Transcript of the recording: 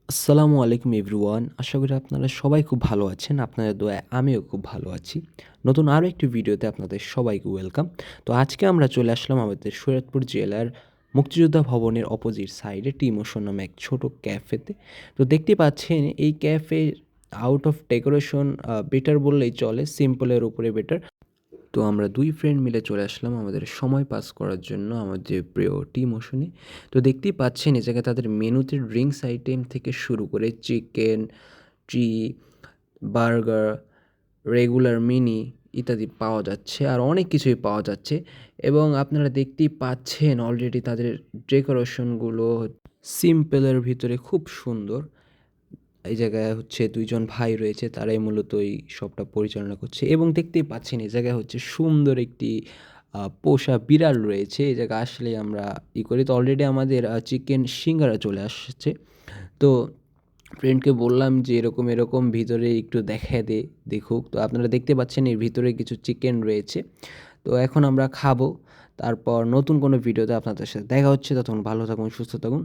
আসসালামু আলাইকুম এভরিওয়ান। আশা করি আপনারা সবাই খুব ভালো আছেন। আপনাদের দোয়ায় আমিও খুব ভালো আছি। নতুন আরও একটি ভিডিওতে আপনাদের সবাইকে ওয়েলকাম। তো আজকে আমরা চলে আসলাম আমাদের শরীয়তপুর জেলার মুক্তিযোদ্ধা ভবনের অপোজিট সাইডে টি মোশন নামে এক ছোট ক্যাফেতে। তো দেখতেই পাচ্ছেন এই cafe out of decoration better বললেই চলে, সিম্পলের উপরে বেটার। তো আমরা ২ ফ্রেন্ড মিলে চলে আসলাম আমাদের সময় পাস করার জন্য আমাদের প্রিয় টি মোশনে। তো দেখতেই পাচ্ছেন এই জায়গায় তাদের মেনুতে ড্রিংকস আইটেম থেকে শুরু করে চিকেন, টি, বার্গার, রেগুলার মিনি ইত্যাদি পাওয়া যাচ্ছে। আর অনেক কিছুই পাওয়া যাচ্ছে এবং আপনারা দেখতেই পাচ্ছেন অলরেডি তাদের ডেকোরেশনগুলো সিম্পলের ভিতরে খুব সুন্দর। এই জায়গায় হচ্ছে ২ জন ভাই রয়েছে, তারাই মূলত এই শপটা পরিচালনা করছে এবং দেখতেই পাচ্ছেন এই জায়গায় হচ্ছে সুন্দর একটি পোষা বিড়াল রয়েছে। এই জায়গায় আসলেই আমরা করি। তো অলরেডি আমাদের চিকেন সিঙ্গারা চলে আসছে। তো ফ্রেন্ডকে বললাম যে এরকম ভিতরে একটু দেখায় দে, দেখুক। তো আপনারা দেখতে পাচ্ছেন এর ভিতরে কিছু চিকেন রয়েছে। তো এখন আমরা খাবো। তারপর নতুন কোনো ভিডিওতে আপনাদের সাথে দেখা হচ্ছে। ততক্ষণ ভালো থাকুন, সুস্থ থাকুন।